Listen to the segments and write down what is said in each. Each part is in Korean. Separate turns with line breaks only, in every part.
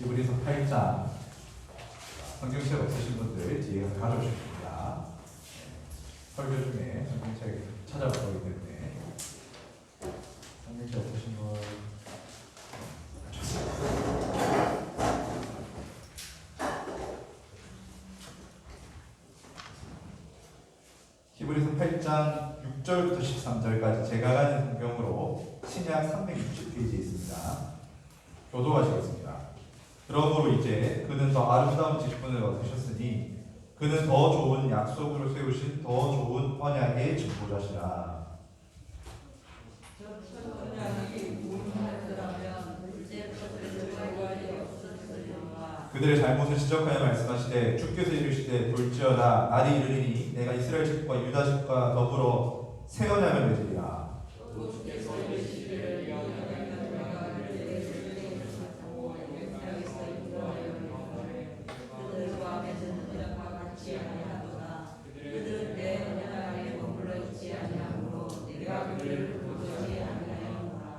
히브리서 8장 성경책 없으신 분들 뒤에서 가져오시면 됩니다. 설교 중에 성경책 찾아볼 거기 때문에 성경책 없으신 분 히브리서 8장 6절부터 13절까지 제가 가진 성경으로 신약 360페이지에 있습니다. 교도하시겠습니다. 그러므로 이제 그는 더 아름다운 직분을 얻으셨으니 그는 더 좋은 약속으로 세우신 더 좋은 언약의 증보자시라. 그들의 잘못을 지적하여 말씀하시되 주께서 이르시되 볼지어다 날이 이르리니 내가 이스라엘 집과 유다 집과 더불어 새 언약을 맺으리라.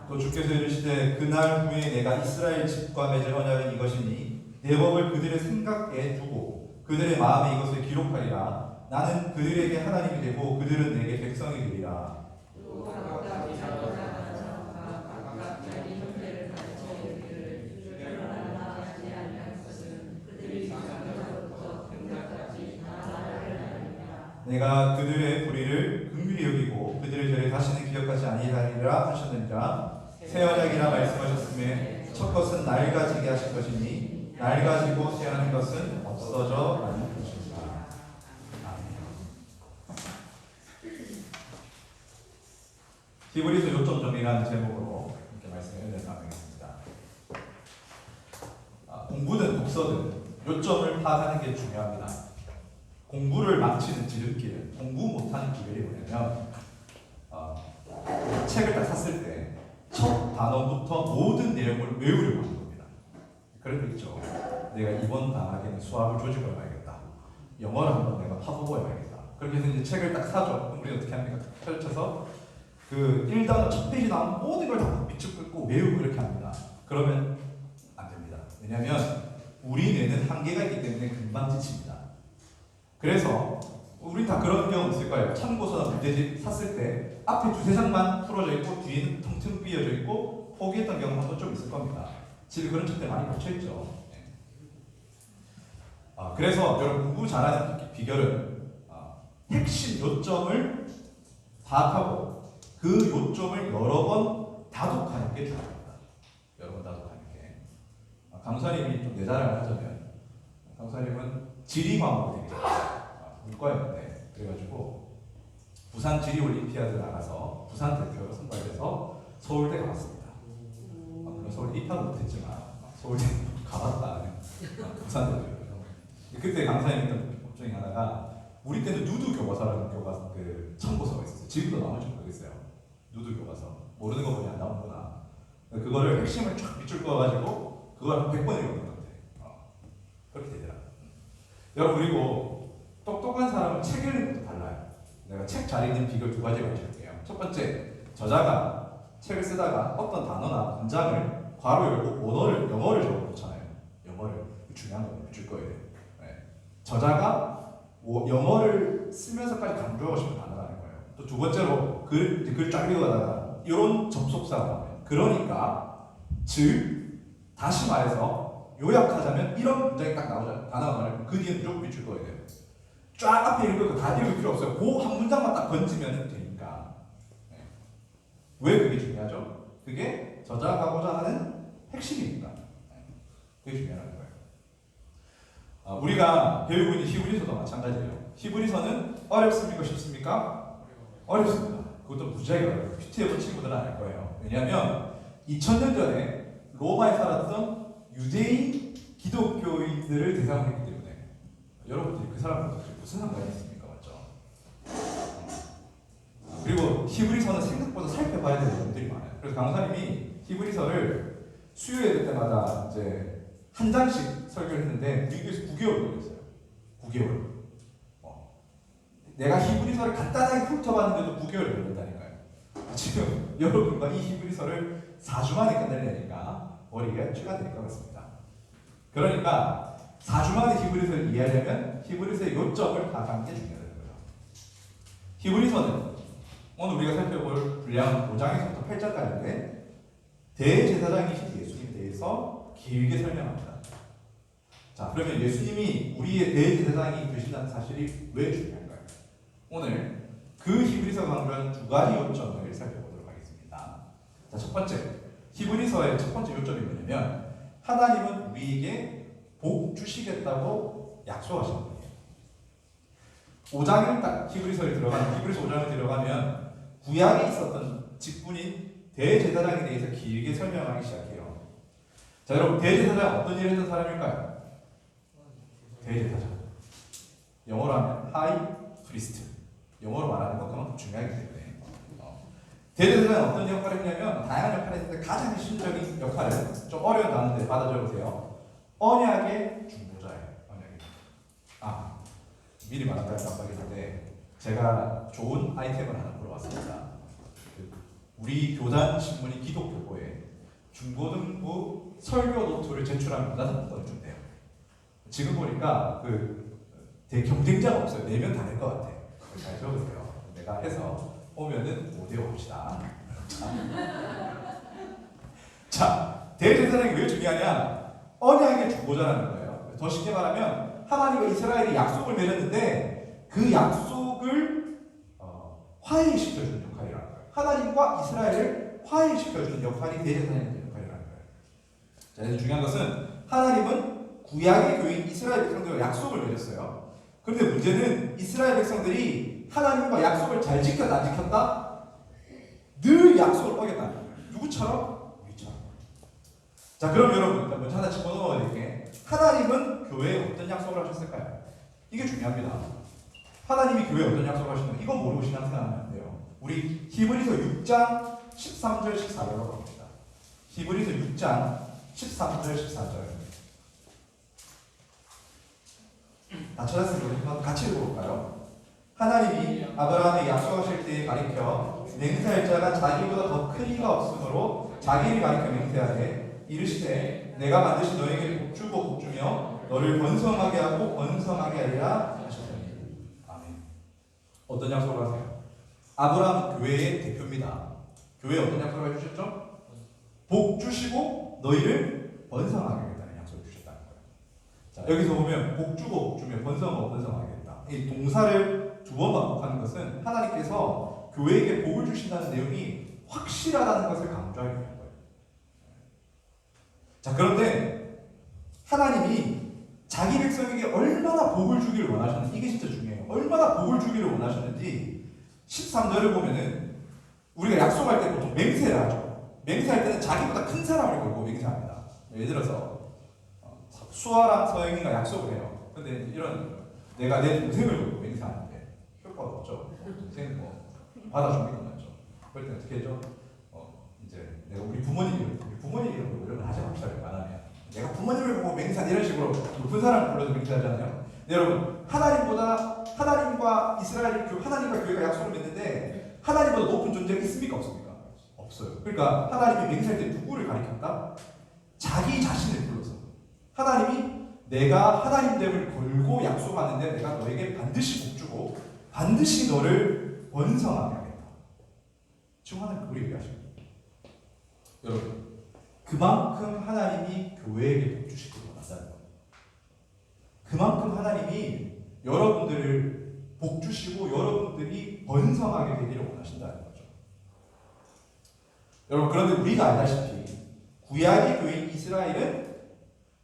또 주께서 이르시되 그날 후에 내가 이스라엘 집과 맺을 언약은 이것이니 내 법을 그들의 생각에 두고 그들의 마음에 이것을 기록하리라. 나는 그들에게 하나님이 되고 그들은 내게 백성이 되리라. 내가 그들의 불의를 긍휼히 여기고 그들의 죄를 다시는 기억하지 아니하리라 하셨느니라. 새 언약이라 말씀하셨음에 첫 것은 낡아지게 하신 것이니 낡아지고 새하는 것은 없어져 가는 것입니다. 히브리서 요점 정리라는 제목으로 이렇게 말씀을 나누겠습니다. 공부든 독서든 요점을 파악하는 게 중요합니다. 공부를 망치는 지름길은 공부 못하는 비결이 뭐냐면 책을 딱 샀을 때 첫 단어부터 모든 내용을 외우려고 하는 겁니다. 그런 거 있죠. 내가 이번 단학에는 수학을 조직을 봐야겠다. 영어를 한번 내가 파보고 해야겠다. 그렇게 해서 이제 책을 딱 사죠. 그럼 우리 어떻게 합니까? 펼쳐서 그 1단원 첫 페이지 나온 모든 걸 다 밑줄 긋고 외우고 이렇게 합니다. 그러면 안 됩니다. 왜냐하면 우리 뇌는 한계가 있기 때문에 금방 지칩니다. 그래서 우리 다 그런 경험 있을 거예요. 참고서나 문제집 샀을 때 앞에 두세 장만 풀어져 있고 뒤에는 텅텅 비어져 있고 포기했던 경험 한번 좀 있을 겁니다. 집에 그런 책들 많이 겹쳐있죠. 그래서 여러분 공부 잘하는 비결은 핵심 요점을 파악하고 그 요점을 여러 번 다독하는 게 중요합니다. 여러 번 다독하는 게. 강사님이 좀 내 자랑을 하자면 강사님은 지리 과목을 되게 문과였는데 그래가지고 부산 지리 올림피아드 나가서 부산 대표로 선발돼서 서울대 가봤습니다. 물론 서울대 입학 못했지만 서울대 가봤다는 부산 대표. 그때 강사님 했던 것 중에 하나가 우리 때는 누드 교과서라는 교과서 그 참고서가 있었어요. 지금도 나올지 모르겠어요. 누드 교과서 모르는 거 보니 안 나오는구나. 그거를 핵심을 쫙 밑줄 그어가지고 그걸 한 100번 읽었던 것 같아요. 그렇게 되더라. 여러분 그리고 똑똑한 사람은 책 읽는 것도 달라요. 내가 책 잘 읽는 비결 두 가지 알려줄게요. 첫 번째, 저자가 책을 쓰다가 어떤 단어나 문장을 괄호 열고 영어를 적어놓잖아요. 영어를 중요한 거예요. 줄 거예요. 네. 저자가 영어를 쓰면서까지 강조하고 싶은 단어라는 거예요. 또 두 번째로 글 쫙 읽어가다가 이런 접속사가 나와요. 그러니까 즉 다시 말해서 요약하자면 이런 문장이 딱 나오잖아요. 단어가 나오면 그 뒤에 무조건 밑줄 그어야 돼요. 쫙 앞에 읽고 다 읽을 필요 없어요. 그 한 문장만 딱 건지면 되니까. 네. 왜 그게 중요하죠? 그게 저자가 하고자 하는 핵심이니까. 네. 그게 중요한 거예요. 우리가 배우고 있는 히브리서도 마찬가지예요. 히브리서는 어렵습니까? 쉽습니까? 어렵습니다. 그것도 무지하게 어려워요. 큐티해본 친구들은 알 거예요. 왜냐하면 2000년 전에 로마에 살았던 유대인 기독교인들을 대상으로 했기 때문에 여러분들이 그 사람들과 무슨 상관이 있습니까? 맞죠? 그리고 히브리서는 생각보다 살펴봐야 되는 내용들이 많아요. 그래서 강사님이 히브리서를 수요일 될 때마다 이제 한 장씩 설교를 했는데 미국에서 9개월 걸렸어요. 9개월. 내가 히브리서를 간단하게 훑어봤는데도 9개월 걸렸다니까요. 지금 여러분과 이 히브리서를 4주 만에 끝내려니까 머리가 쥐가 될 것 같습니다. 그러니까 4주 만에 히브리서를 이해하려면 히브리서의 요점을 파악하는 게 중요하다는 거예요. 히브리서는 오늘 우리가 살펴볼 분량 5장에서부터 8장까지인데 대제사장이신 예수님에 대해서 길게 설명합니다. 자, 그러면 예수님이 우리의 대제사장이 되신다는 사실이 왜 중요한가요? 오늘 그 히브리서 강조하는 두 가지 요점을 살펴보도록 하겠습니다. 자, 첫 번째, 히브리서의 첫 번째 요점이 뭐냐면 하나님은 우리에게 복 주시겠다고 약속하신 분이에요. 5장을 딱 히브리서 5장에 들어가면 구약에 있었던 직분인 대제사장에 대해서 길게 설명하기 시작해요. 자, 여러분, 대제사장 어떤 일을 했던 사람일까요? 대제사장. 영어로 하면 하이 프리스트. 영어로 말하는 것 그만큼 중요하기 때문에. 대제사장은 어떤 역할을 했냐면 다양한 역할을 했는데 가장 핵심적인 역할은 좀 어려운 단어인데 받아 적으세요. 언약의 중보자예요. 언약의. 미리 말할까 깜빡했는데 제가 좋은 아이템을 하나 물어봤습니다. 우리 교단 신문인 기독교보에 중고등부 설교 노트를 제출하면 문화상품권을 준대요. 지금 보니까 되게 경쟁자가 없어요. 4명 다 낼 것 같아. 잘 적으세요. 내가 해서 오면은 5대5 합시다. 자, 대제사장이 왜 중요하냐? 언약의 중보자라는 거예요. 더 쉽게 말하면 하나님과 이스라엘이 약속을 맺었는데 그 약속을 화해시켜주는 역할이라는 거예요. 하나님과 이스라엘을 화해시켜주는 역할이 대제사장의 역할이라는 거예요. 자, 그래서 중요한 것은 하나님은 구약의 교인 이스라엘 백성들과 약속을 맺었어요. 그런데 문제는 이스라엘 백성들이 하나님과 약속을 잘 지켰다 안 지켰다? 늘 약속을 어겼다는 거예요. 누구처럼? 우리처럼. 자, 그럼 여러분 먼저 하나 집어넣어야 될 게 하나님은 교회에 어떤 약속을 하셨을까요? 이게 중요합니다. 하나님이 교회에 어떤 약속을 하셨는가? 이거 모르고 신앙생활하면 안 돼요. 우리 히브리서 6장 13절 14절로 갑니다. 히브리서 6장 13절 14절. 다 찾았으니까 같이 읽어볼까요? 하나님이 아브라함에게 약속하실 때에 가리켜 맹세할 자가 자기보다 더 큰 이가 없으므로 자기를 가리켜 맹세하되 이르시되 내가 반드시 너에게 복주고 복주며 너를 번성하게 하고 번성하게 하리라 하셨더니. 아멘. 어떤 약속을 하세요? 아브라함은 교회의 대표입니다. 교회에 어떤 약속을 해주셨죠? 복 주시고 너희를 번성하게 하겠다는 약속을 주셨다는 거예요. 자, 여기서 보면 복 주고 복 주며 번성하고 번성하게 하겠다. 이 동사를 두 번 반복하는 것은 하나님께서 교회에게 복을 주신다는 내용이 확실하다는 것을 강조하기 위한 거예요. 자, 그런데 하나님이 자기 백성에게 얼마나 복을 주기를 원하셨는지, 이게 진짜 중요해요. 얼마나 복을 주기를 원하셨는지 13절을 보면은 우리가 약속할 때 보통 맹세를 하죠. 맹세할 때는 자기보다 큰 사람을 걸고 맹세합니다. 예를 들어서 수아랑 서영이가 약속을 해요. 근데 이런 내가 내 동생을 걸고 맹세하는데 효과가 없죠. 동생은 뭐 받아주는 건 맞죠. 그럴 때 어떻게 하죠? 이제 내가 우리 부모님 이름 이런 걸 하지 맙시다. 말하면 내가 부모님을 보고 맹세한 이런 식으로 높은 사람을 불러서 맹세하잖아요. 여러분, 하나님과 이스라엘 하나님과 교회가 약속을 맺는데 하나님보다 높은 존재가 있습니까 없습니까? 없어요. 그러니까 하나님이 맹세할 때 누구를 가리켰다? 자기 자신을 불러서 하나님이 내가 하나님됨을 걸고 약속하는데 내가 너에게 반드시 복주고 반드시 너를 번성하게 하겠다. 지금 하나님 그걸 얘기하십니다. 여러분, 그만큼 하나님이 교회에게 복주시기를 원한다는 거예요. 그만큼 하나님이 여러분들을 복주시고 여러분들이 번성하게 되기를 원하신다는 거죠. 여러분, 그런데 우리가 알다시피 구약의 교인 이스라엘은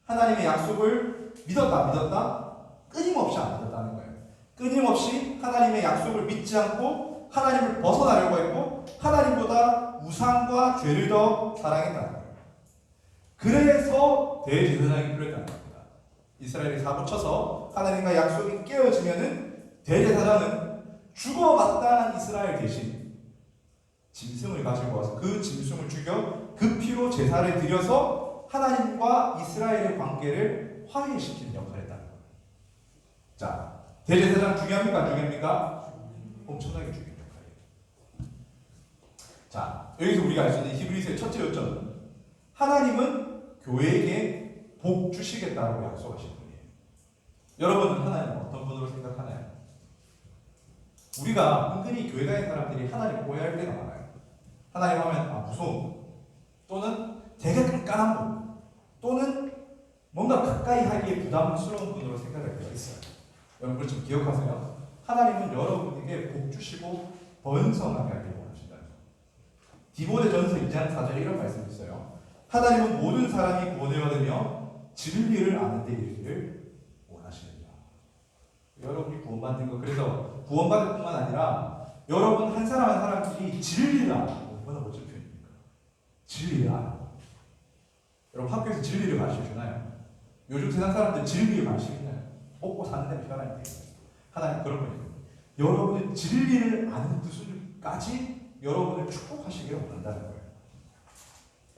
하나님의 약속을 믿었다 끊임없이 안 믿었다는 거예요. 끊임없이 하나님의 약속을 믿지 않고 하나님을 벗어나려고 했고 하나님보다 우상과 죄를 더 사랑했다는 거예요. 그래서 대제사장이 필요했다는 겁니다. 이스라엘이 사고쳐서 하나님과 약속이 깨어지면은 대제사장은 죽어마땅한 이스라엘 대신 짐승을 가지고 와서 그 짐승을 죽여 그 피로 제사를 드려서 하나님과 이스라엘의 관계를 화해시키는 역할을 했다는 거예요. 자, 대제사장 중요합니까? 안 중요합니까? 엄청나게 중요한 역할이에요. 자, 여기서 우리가 알 수 있는 히브리서의 첫째 요점은 하나님은 교회에게 복 주시겠다고 약속하신 분이에요. 여러분은 하나님 어떤 분으로 생각하나요? 우리가 은근히 교회 다니는 사람들이 하나님 오해할 때가 많아요. 하나님 하면 무서운, 또는 되게 깐깐한 분, 또는 뭔가 가까이 하기에 부담스러운 분으로 생각할 때가 있어요. 여러분 좀 기억하세요. 하나님은 여러분에게 복 주시고 번성하게 하기를 원하신다. 디모데 전서 2장 4절에 이런 말씀이 있어요. 하나님은 모든 사람이 구원을 받으며 진리를 아는 데 이르기를 원하시느니라. 여러분이 구원받는 거, 그래서 구원받을 뿐만 아니라 여러분 한 사람 한 사람들이 진리를 아는 거, 얼마나 멋진 표현입니까? 진리를 아는 거. 여러분 학교에서 진리를 가르쳐주나요? 요즘 세상 사람들 진리를 가르치나요? 먹고 사는 데 편하게 돼요. 하나님 그런 분이에요. 여러분은 진리를 아는 뜻까지 여러분을 축복하시기를 원한다는 거예요.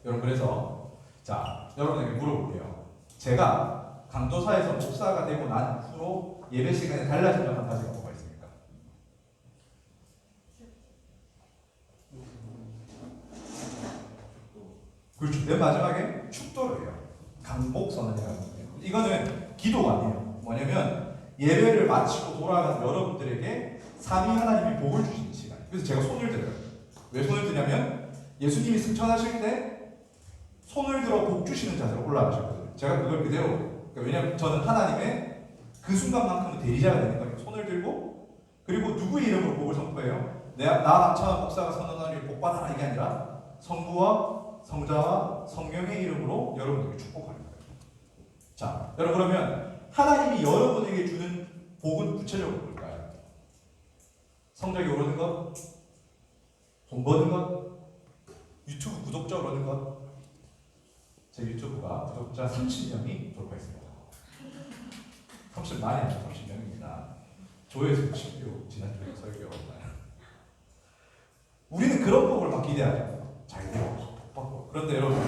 여러분 그래서 자 여러분에게 물어볼게요. 제가 강도사에서 목사가 되고 난 후로 예배 시간에 달라진 한 가지가 뭐가 있습니까? 그렇죠. 맨 마지막에 축도를 해요. 강복선언이라고 해요. 이거는 기도가 아니에요. 뭐냐면 예배를 마치고 돌아가는 여러분들에게 삼위 하나님이 복을 주시는 시간. 그래서 제가 손을 들어요. 왜 손을 드냐면 예수님이 승천하실 때 손을 들어 복 주시는 자세로 올라가셨거든요. 제가 그걸 그대로, 그러니까 왜냐면 저는 하나님의 그 순간만큼은 대리자가 되는 거예요. 손을 들고, 그리고 누구의 이름으로 복을 선포해요? 나 남창환 목사가 선언하니 복 받아라, 이게 아니라 성부와 성자와 성령의 이름으로 여러분에게 축복하는 거예요. 자, 여러분 그러면 하나님이 여러분에게 주는 복은 구체적으로 뭘까요? 성적이 오르는 것? 돈 버는 것? 유튜브 구독자 오르는 것? 제 유튜브가 구독자 30명이 돌파했습니다. 30 많이 아니죠. 30명입니다. 조회수 10표 지난주에 설교였나요? 우리는 그런 복을 막 기대하죠. 잘 되고 복 받고. 그런데 여러분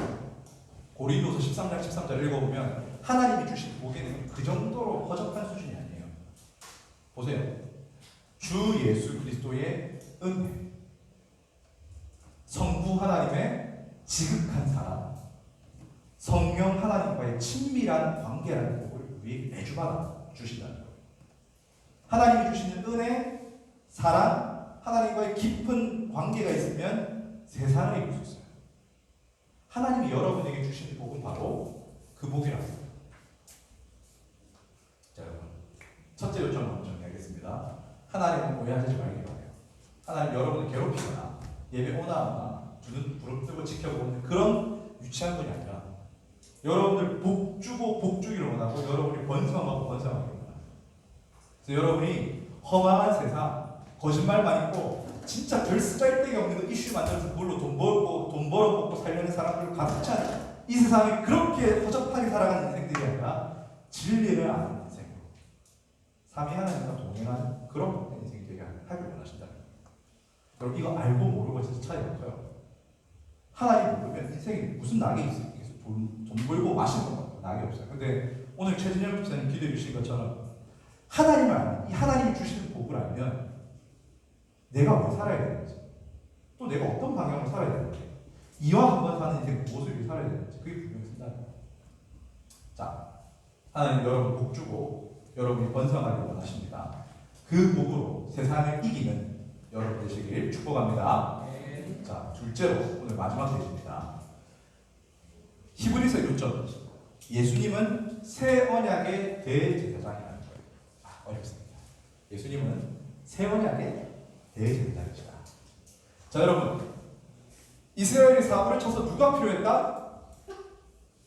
고린도서 13장 13절 읽어보면 하나님이 주신 복에는 그 정도로 허접한 수준이 아니에요. 보세요. 주 예수 그리스도의 은혜, 성부 하나님의 지극한 사랑, 성령 하나님과의 친밀한 관계라는 복을 우리에게 매주마다 주신다는 거예요. 하나님이 주시는 은혜, 사랑, 하나님과의 깊은 관계가 있으면 세상을 이길 수 있어요. 하나님이 여러분에게 주신 복은 바로 그 복이랍니다. 자, 여러분 첫째 요점 먼저 정리하겠습니다. 하나님은 오해하지 말기 바래요. 하나님 여러분을 괴롭히거나 예배 오나 두는 부릅뜨고 지켜보는 그런 유치한 분이 아니라 여러분을 복 주고 복 주기를 원하고 여러분이 번성하고 번성하기를 원합니다. 그래서 여러분이 허망한 세상, 거짓말만 있고 진짜 별 쓰잘데기 없는 이슈 만들어서 그걸로 돈 벌어먹고 살려는 사람들로 가득 찬 이 세상에 그렇게 허접하게 살아가는 인생들이 아니라 진리를 아는 인생, 삼위 하나님과 동행하는 그런 인생이 되게 하길 원하신다는 거예요. 여러분 이거 알고 모르고 진짜 차이가 커요. 하나님 모르면 인생에 무슨 낙이 있어요? 돈 벌고 마시는 거 낙이 없어요. 근데 오늘 최진영 목사님 기도해 주신 것처럼 하나님을 알면, 이 하나님이 주시는 복을 알면 내가 왜 살아야 되는지, 또 내가 어떤 방향으로 살아야 되는지, 이왕 한번 사는 인생 무엇을 위해 살아야 되는지 그게 분명히 쓴다는 거예요. 자, 하나님 여러분 복 주고 여러분이 번성하기를 원하십니다. 그 복으로 세상을 이기는 여러분 되시길 축복합니다. 자, 둘째로 오늘 마지막 대지입니다. 히브리서 6절. 예수님은 새 언약의 대제사장이라는 거예요. 어렵습니다. 예수님은 새 언약의 대제사장이시다. 자, 여러분 이스라엘이 사고를 쳐서 누가 필요했다?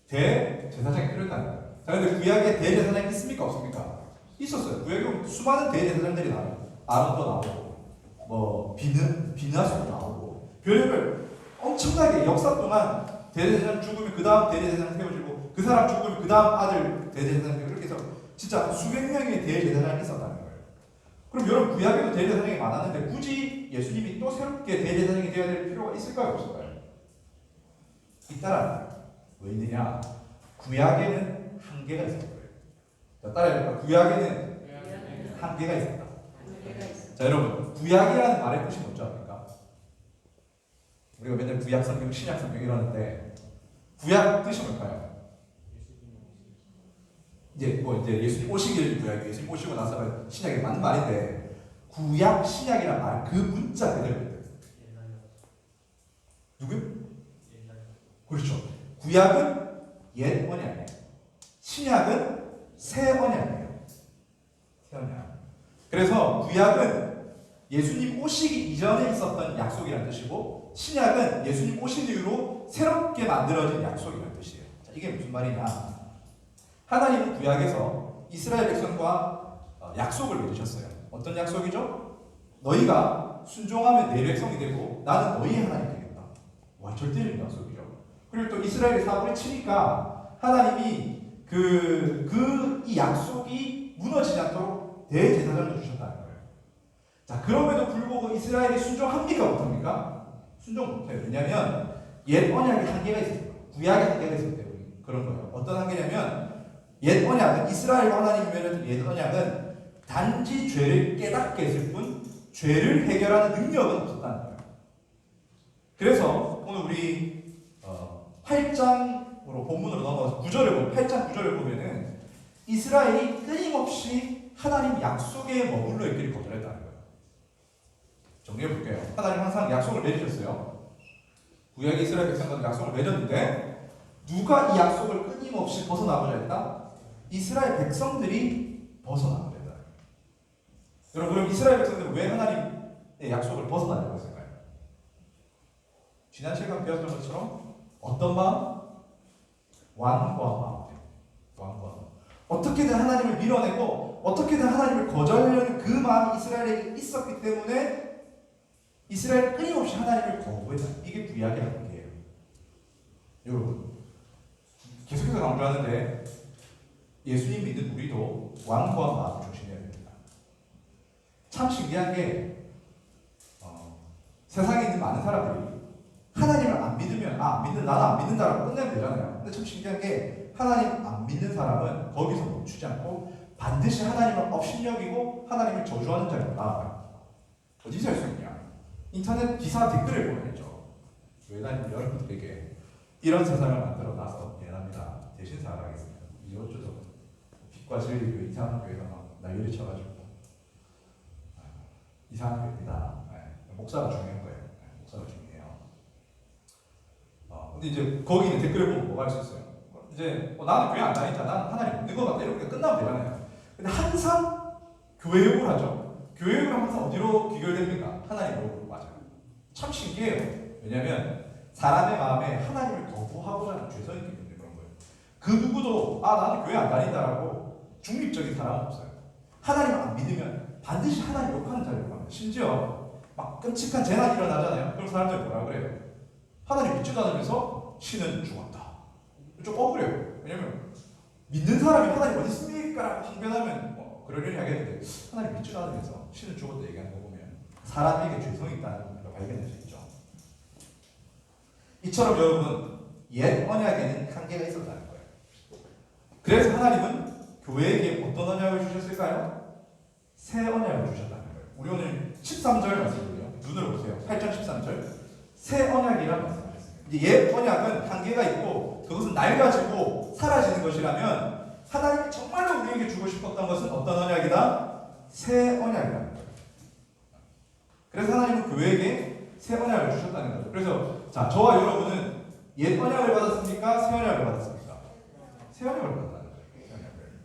대제사장이 필요했다는 거예요. 자, 근데 구약에 대제사장이 있습니까? 없습니까? 있었어요. 구약에 수많은 대제사장들이 나와요. 아론도 나오고, 뭐 비느하스도 나오고, 별의별 엄청나게 역사 동안 대제사장 죽으면 그 다음 대제사장 세워지고, 그 사람 죽으면 그 다음 아들 대제사장 세워지고, 그렇게 해서 진짜 수백 명의 대제사장이 있었다는 거예요. 그럼 여러분 구약에도 대제사장이 많았는데 굳이 예수님이 또 새롭게 대제사장이 되어야 될 필요가 있을까요? 없을까요? 있다라는 거예요. 왜 있느냐? 구약에는 한계가 있었던 거예요. 자, 따라해볼까요? 구약에는 한계가 있었다. 자, 여러분 구약이라는 말의 뜻이 뭔지 압니까? 우리가 맨날 구약 성경, 신약 성경 이러는데 구약 뜻이 뭘까요? 이제 예수님 오시기를 구약이 예수님 오시고 나서 신약이 맞는 말인데 구약 신약이란 말 그 문자 그대로 누구요? 그렇죠. 구약은 옛 언약이에요. 신약은 새 언약이에요. 새 언약. 그래서 구약은 예수님 오시기 이전에 있었던 약속이라는 뜻이고 신약은 예수님 오신 이후로 새롭게 만들어진 약속이라는 뜻이에요. 자, 이게 무슨 말이냐? 하나님은 구약에서 이스라엘 백성과 약속을 맺으셨어요. 어떤 약속이죠? 너희가 순종하면 내 백성이 되고 나는 너희 하나님이 되겠다. 와, 절대적인 약속이죠. 그리고 또 이스라엘이 사고를 치니까 하나님이 이 약속이 무너지지 않도록 대제사장을 주셨다는 거예요. 자, 그럼에도 불구하고 이스라엘이 순종합니까? 못합니까? 순종 못해요. 왜냐하면 옛 언약의 한계가 있어요. 구약의 한계가 있었기 때문에 그런 거예요. 어떤 한계냐면 옛 언약은 이스라엘과 하나님이 맺은 옛 언약은 단지 죄를 깨닫게 했을 뿐 죄를 해결하는 능력은 없었다는 거예요. 그래서 오늘 우리 8장으로 본문으로 넘어가서 8장 9절을 보면은 이스라엘이 끊임없이 하나님 약속에 머물러 있기를 거절했다는 거예요. 정리해 볼게요. 하나님 항상 약속을 맺으셨어요. 구약의 이스라엘 백성과도 약속을 맺었는데 누가 이 약속을 끊임없이 벗어나고자 했다? 이스라엘 백성들이 벗어나고자 했다. 여러분, 그럼 이스라엘 백성들은 왜 하나님의 약속을 벗어나려고 했을까요? 지난 시간 배웠던 것처럼 어떤 마음? 완고한 마음. 완고한 마음. 어떻게든 하나님을 밀어내고 어떻게든 하나님을 거절하려는 그 마음이 이스라엘에게 있었기 때문에 이스라엘은 끊임없이 하나님을 거부했다. 이게 구약의 한계예요. 여러분, 계속해서 강조하는데 예수님 믿는 우리도 완고한 마음을 조심해야 됩니다. 참 신기한 게 세상에 있는 많은 사람들이 하나님을 안 믿으면 나는 안 믿는다라고 끝내면 되잖아요. 근데 참 신기한 게 하나님 안 믿는 사람은 거기서 멈추지 않고 반드시 하나님을 업신여기고 하나님을 저주하는 자리로 나아가요. 어디서 할 수 있냐? 인터넷 기사 댓글에 보면 있죠. 왜 나는 여러분들에게 이런 세상을 만들어 놔서 미안합니다. 대신 사과하겠습니다. 이것저것 빛과 진리교 이상한 교회가 막 난리를 쳐가지고 이상한 교회입니다. 목사가 중요한 거예요. 목사가 중요해요. 근데 이제 거기 있는 댓글을 보면 뭐가 할 수 있어요? 이제 나는 교회 안 다니자. 나는 하나님 없는 것 같다. 이렇게 끝나면 되잖아요. 근데 항상 교회 욕을 하죠. 교회 욕을 항상 어디로 귀결됩니까? 하나님 욕으로 맞아요. 참 신기해요. 왜냐하면 사람의 마음에 하나님을 거부하고자 하는 죄성이 있기 때문에 그런 거예요. 그 누구도 나는 교회 안 다닌다라고 중립적인 사람은 없어요. 하나님을 안 믿으면 반드시 하나님 욕하는 자리로 갑니다. 심지어 막 끔찍한 재난이 일어나잖아요. 그럼 사람들이 뭐라 그래요? 하나님 믿지도 않으면서 신은 죽었다. 좀 억울해요. 왜냐면 믿는 사람이 하나님 어디 있습니까? 라고 항변하면 그러려니 하겠는데 하나님 믿지도 않으면서 신은 죽었다 얘기하는 거 보면 사람에게 죄성이 있다는 걸 발견할 수 있죠. 이처럼 여러분 옛 언약에는 한계가 있었다는 거예요. 그래서 하나님은 교회에게 어떤 언약을 주셨을까요? 새 언약을 주셨다는 거예요. 우리 오늘 13절 말씀이에요. 눈으로 보세요. 8장 13절. 새 언약이란 말씀을 했습니다. 이제 옛 언약은 한계가 있고 그것은 낡아지고 사라지는 것이라면 하나님이 정말로 우리에게 주고 싶었던 것은 어떤 언약이다? 새 언약이라는 거예요. 그래서 하나님은 교회에게 새 언약을 주셨다는 거죠. 그래서 자, 저와 여러분은 옛 언약을 받았습니까? 새 언약을 받았습니까? 새 언약을 받았다는 거예요. 새 언약을.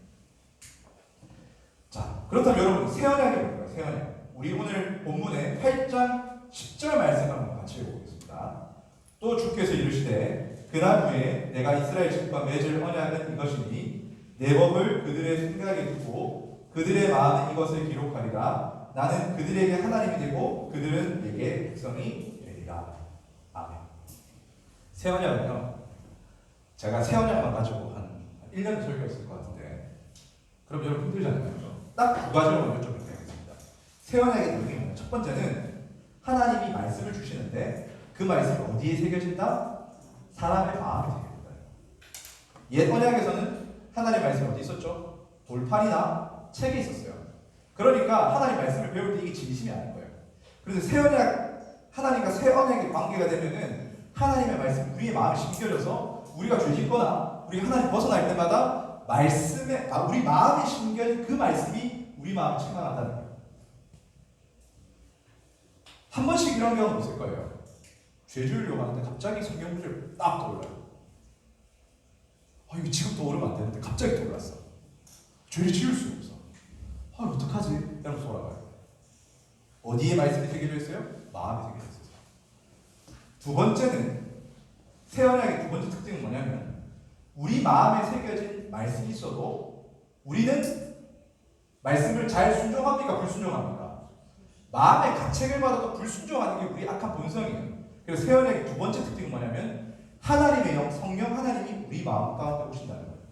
자, 그렇다면 여러분 새 언약이 뭘까요? 새 언약. 우리 오늘 본문의 8장 10절 말씀 한번 같이 읽어보겠습니다. 또 주께서 이르시되 그날 후에 내가 이스라엘 집과 맺을 언약은 이것이니 내 법을 그들의 생각에 두고 그들의 마음에 이것을 기록하리라. 나는 그들에게 하나님이 되고 그들은 내게 백성이 되리라. 아멘. 새 언약은요, 제가 새 언약만 가지고 한 1년 설교했을 것 같은데 그럼 여러분 힘들잖아요. 딱 두 가지로 먼저 좀 얘기하겠습니다. 새 언약의 내용이 뭐냐? 첫 번째는 하나님이 말씀을 주시는데 그 말씀이 어디에 새겨진다? 사람의 마음에 새겨진다. 옛 언약에서는 하나님의 말씀이 어디 있었죠? 돌판이나 책에 있었어요. 그러니까 하나님 말씀을 배울 때 이게 진심이 아닌 거예요. 그래서 새 언약, 하나님과 새 언약의 관계가 되면은 하나님의 말씀 우리의 마음에 심겨져서 우리가 죄짓거나 우리가 하나님 벗어날 때마다 말씀에 우리 마음에 심겨진 그 말씀이 우리 마음을 충만하다는 거예요. 한 번씩 이런 경험 있을 거예요. 죄 지으려고 하는데 갑자기 성경 구절 딱 떠올라요. 이거 지금 떠오르면 안 되는데 갑자기 떠올랐어. 죄를 지을 수 없어. 어떡하지? 이러면서 돌아가요. 어디에 말씀이 새겨져 있어요? 마음에 새겨져 있어요. 두 번째는, 새 언약의 두 번째 특징은 뭐냐면, 우리 마음에 새겨진 말씀이 있어도 우리는 말씀을 잘 순종합니까? 불순종합니까? 마음의 가책을 받아도 불순종하는 게 우리 악한 본성이에요. 그래서 새 언약의 두 번째 특징은 뭐냐면, 하나님의 영, 성령 하나님이 우리 마음 가운데 오신다는 거예요.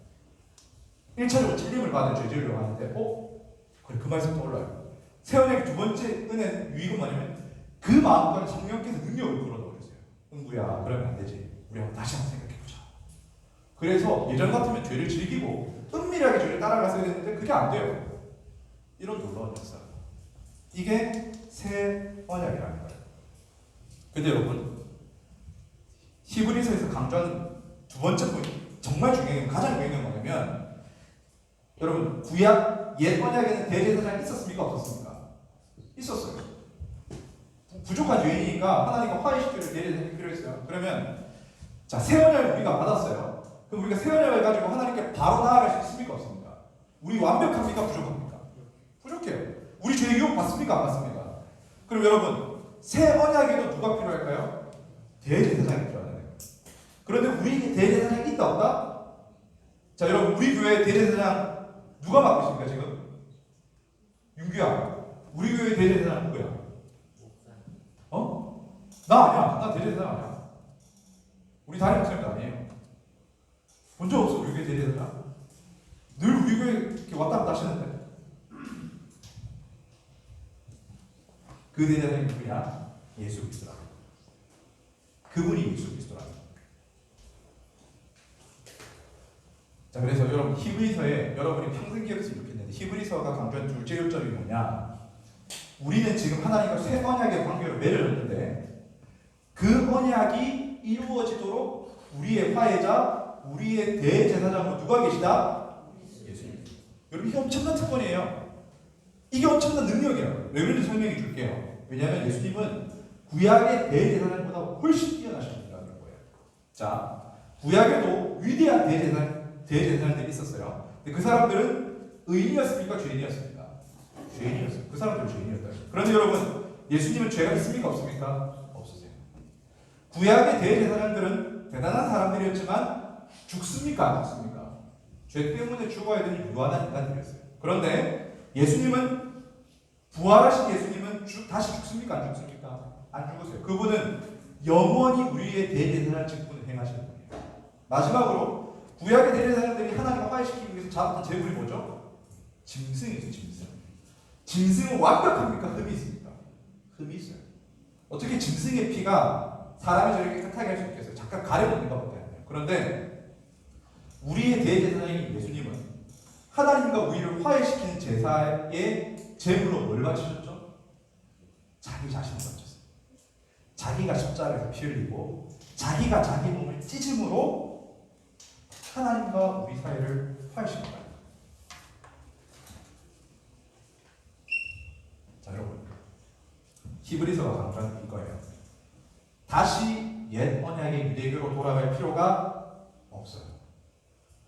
1차적으로 찔림을 받은 죄 지으려고 하는데 그래, 그 말씀 떠올라요. 새 언약의 두 번째 은혜 유익은 뭐냐면 그 마음 가운데 성령께서 능력을 불어넣으세요. 은구야, 그러면 안 되지. 우리 한번 다시 한번 생각해보자. 그래서 예전 같으면 죄를 즐기고 은밀하게 죄를 따라갔어야 되는데 그게 안 돼요. 이런 놀라운 역사. 이게 새 언약이라는 거예요. 근데 여러분, 히브리서에서 강조하는 두 번째 포인트, 정말 중요한, 가장 중요한 건 뭐냐면, 여러분, 구약 옛 언약에는 대제사장이 있었습니까? 없었습니까? 있었어요. 부족한 죄인이니까 하나님과 화해시키는 대제사장이 필요했어요. 그러면 자, 새 언약을 우리가 받았어요. 그럼 우리가 새 언약을 가지고 하나님께 바로 나아갈 수 있습니까? 없습니까? 우리 완벽합니까? 부족합니까? 부족해요. 우리 죄의 유혹 받습니까? 안 받습니까? 그럼 여러분, 새 언약에도 누가 필요할까요? 대제사장이 필요하다는 거예요. 그런데 우리에게 대제사장이 있다 없다? 자, 여러분, 우리 교회 대제사장 누가 맡고 있습니까 지금? 윤규야, 우리 교회 대제사장 누구야? 나 아니야. 나 대제사장 아니야. 우리 담임 목사님도 아니에요. 본 적 없어 우리 교회 대제사장. 늘 우리 교회 이렇게 왔다 갔다 하시는데. 그 대제사장이 누구냐? 예수 그리스도라. 그분이 예수 그리스도라. 자, 그래서 여러분, 히브리서에 여러분이 평생 기억했으면 좋겠는데, 히브리서가 강조한 둘째 요점이 뭐냐? 우리는 지금 하나님과 새 언약의 관계로 맺어졌는데, 그 언약이 이루어지도록 우리의 화해자, 우리의 대제사장으로 누가 계시다? 예수님. 여러분, 이게 엄청난 특권이에요. 이게 엄청난 능력이에요. 왜 그런지 설명해 줄게요. 왜냐하면 예수님은 구약의 대제사장보다 훨씬 뛰어나신 분이라는 거예요. 자, 구약에도 위대한 대제사장들이 있었어요. 근데 그 사람들은 의인이었습니까? 죄인이었습니까? 죄인이었어요. 그 사람들은 죄인이었어요. 그런데 여러분, 예수님은 죄가 있습니까? 없습니까? 없으세요. 구약의 대제사장들은 대단한 사람들이었지만 죽습니까? 안 죽습니까? 죄 때문에 죽어야 되는 유한한 인간들이었어요. 그런데 예수님은, 부활하신 예수님은 다시 죽습니까? 안 죽습니까? 안 죽으세요. 그분은 영원히 우리의 대제사장 직분을 행하시는 분이에요. 마지막으로, 구약의 대제사장들이 하나님과 화해시키기 위해서 잡았던 제물이 뭐죠? 짐승이죠, 짐승. 짐승은 완벽합니까? 흠이 있습니까? 흠이 있어요. 어떻게 짐승의 피가 사람이 저렇게 깨끗하게 할 수 있겠어요? 잠깐 가려놓는 것밖에 안 돼요. 그런데 우리의 대제사장인 예수님은 하나님과 우리를 화해시키는 제사의 제물로 뭘 바치셨죠? 자기 자신을 바쳤어요. 자기가 십자가에서 피 흘리고 자기가 자기 몸을 찢음으로 하나님과 우리 사이를 화해시킵니다. 자, 여러분, 히브리서가 강조하는 이거예요. 다시 옛 언약의 유대교로 돌아갈 필요가 없어요.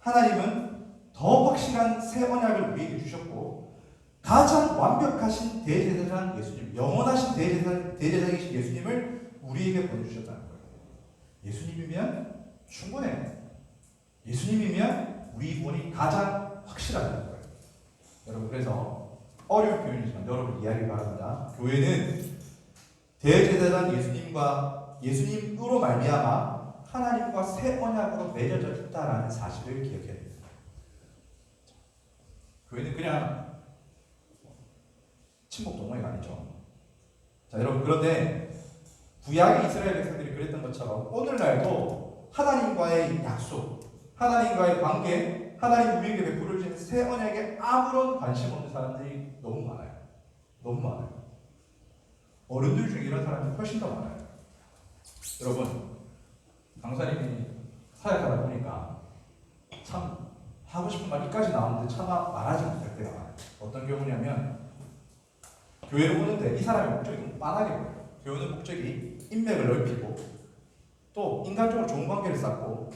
하나님은 더 확실한 새 언약을 우리에게 주셨고, 가장 완벽하신 대제사장 예수님, 영원하신 대제사장이신 예수님을 우리에게 보내주셨다는 거예요. 예수님이면 충분해요. 예수님이면 우리 구원이 가장 확실하다는 거예요. 여러분, 그래서 어려운 표현이지만 여러분 이해하기 바랍니다. 교회는 대제사장 예수님으로 말미암아 하나님과 새 언약으로 맺어져 있다라는 사실을 기억해야 됩니다. 교회는 그냥 친목 동맹이 아니죠. 자, 여러분, 그런데 구약의 이스라엘 백성들이 그랬던 것처럼 오늘날도 하나님과의 약속, 하나님과의 관계, 하나님 우리에게 베풀어 주신 새 언약에 아무런 관심 없는 사람들이 너무 많아요. 너무 많아요. 어른들 중에 이런 사람들이 훨씬 더 많아요. 여러분, 강사님이 사역하다 보니까 참 하고 싶은 말 이까지 나오는데 차마 말하지 못할 때가 많아요. 어떤 경우냐면 교회를 오는데 이 사람의 목적이 너무 빤하게 보여요. 교회 오는 목적이 인맥을 넓히고 또 인간적으로 좋은 관계를 쌓고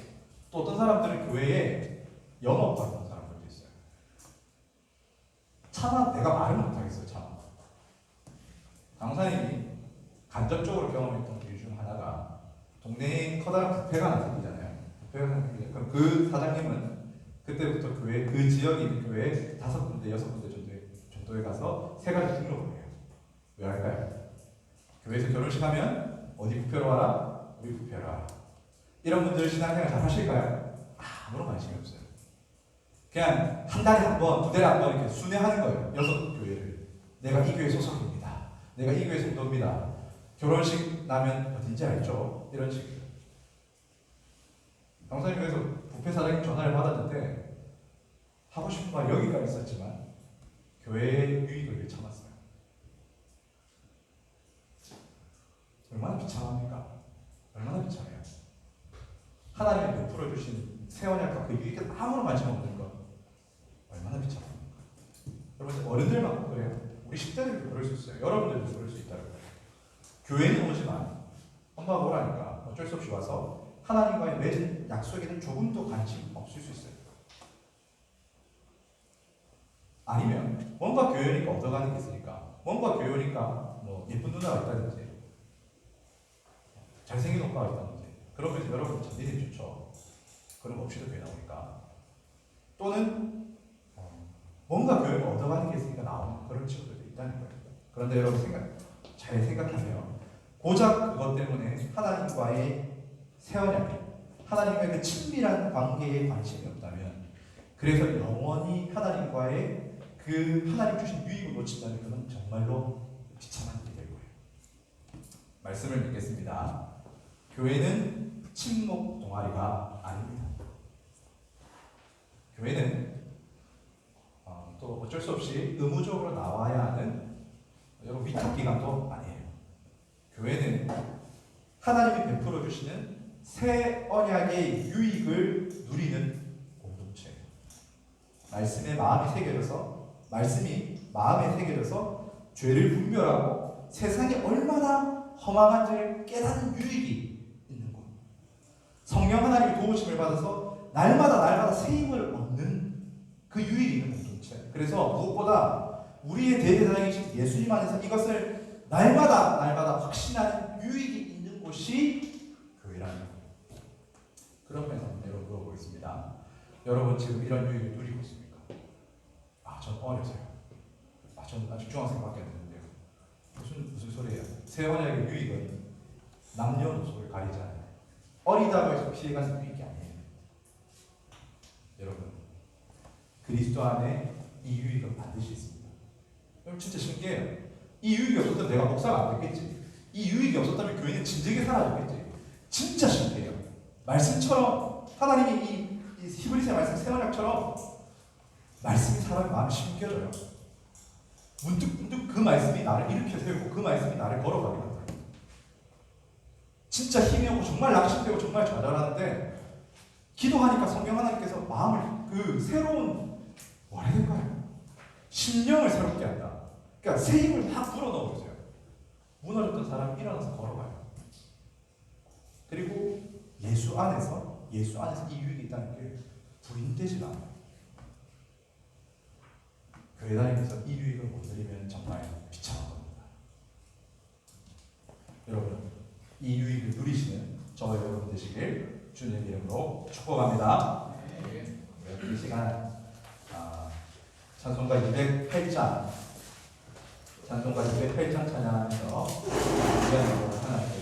또 어떤 사람들은 교회에 영업하는 사람들도 있어요. 차마 내가 말을 못하겠어요. 차마. 강사님이 간접적으로 경험했던 이유 중 하나가 동네에 커다란 뷔페가 하나 생기잖아요. 뷔페가 하나 생기잖아요. 그럼 그 사장님은 그때부터 교회 그 지역에 있는 교회 5군데, 6군데 정도에 가서 3가지 등록을 해요. 왜 할까요? 교회에서 결혼식 하면 어디 뷔페로 와라? 우리 뷔페로 와라. 이런 분들 신앙생활 잘 하실까요? 아무런 관심이 없어요. 그냥 한 달에 한 번, 2달에 한 번 이렇게 순회하는 거예요. 6교회를. 내가 이 교회 소속입니다. 내가 이 교회 성도입니다. 결혼식 나면 어딘지 알죠? 이런 식이에요. 강사님께서 뷔페 사장님 전화를 받았는데 하고 싶은 말 여기까지 있었지만 교회의 유익을 위해 참았어요. 얼마나 비참합니까? 얼마나 비참해요. 하나님이 베풀어 주신 세원약과 그 유익에 아무런 관심 없는 것 얼마나 비참합니까? 여러분 어른들만 그래요. 우리 10대들도 그럴 수 있어요. 여러분들도 그럴 수 있다는 거예요. 교회는 오지만 엄마가 오라니까 어쩔 수 없이 와서 하나님과의 맺은 약속에는 조금도 관심 없을 수 있어요. 아니면 뭔가 교회니까 얻어가는 게 있으니까 뭔가 교회니까 뭐 예쁜 누나가 있다든지 잘생긴 오빠가 있다든지 그러면서 여러분 잔디들이 좋죠. 그런 거 없이도 교회 나오니까. 또는 뭔가 교회가 얻어가는 게 있으니까 나오는 그런 친구들도 있다는 거예요. 그런데 여러분 잘 생각하면 고작 그것 때문에 하나님과의 세원약이 하나님과의 그 친밀한 관계에 관심이 없다면 그래서 영원히 하나님과의 그 하나님 주신 유익을 놓친다면 그건 정말로 비참한 일이 될 거예요. 말씀을 믿겠습니다. 교회는 친목 동아리가 아닙니다. 교회는 또 어쩔 수 없이 의무적으로 나와야 하는 여러분 위탁기관도 아니에요. 교회는 하나님이 베풀어 주시는 새 언약의 유익을 누리는 공동체예요. 말씀이 마음에 새겨져서 죄를 분별하고 세상이 얼마나 허망한지를 깨닫는 유익이 있는 곳. 성령 하나님의 도우심을 받아서 날마다 새 힘을 얻는 그 유익이 있는 공동체. 그래서 무엇보다 우리의 대제사장이신 예수님 안에서 이것을 날마다 확신하는 유익이 있는 곳이 교회라는 거예요. 그런 면에서 여러분 물어보겠습니다. 여러분 지금 이런 유익을 누리고 있습니까? 전 어려서요. 저는 아직 중학생밖에 안 됐는데요. 무슨 소리예요? 새 언약의 유익은 남녀노소를 가리지 않아요. 어리다고 해서 피해가는 유익이 아니에요. 여러분 그리스도 안에 이 유익은 반드시 있습니다. 여러분 진짜 신기해요. 이 유익이 없었다면 내가 목사가 안 됐겠지. 이 유익이 없었다면 교회는 진정이 사라졌겠지. 진짜 신기해요. 말씀처럼 하나님이 이 히브리서 말씀 새 언약처럼 말씀이 사람의 마음에 심겨져요. 문득 그 말씀이 나를 일으켜 세우고 그 말씀이 나를 걸어가게 만들어요. 진짜 힘이 오고 정말 낙심되고 정말 좌절하는데 기도하니까 성령 하나님께서 마음을 그 새로운 뭐라 해야 될까요? 심령을 새롭게 한다. 그러니까 새 힘을 막 불어넣어 보세요. 무너졌던 사람이 일어나서 걸어가요. 그리고 예수 안에서 이 유익이 있다는 게 부인되지가 않아요. 교회 다니면서 이 유익을 못 누리면 정말 비참한 겁니다. 여러분, 이 유익을 누리시는 저와 여러분 되시길 주님 이름으로 축복합니다. 이 시간 찬송가 208장 찬양하면서 하나님께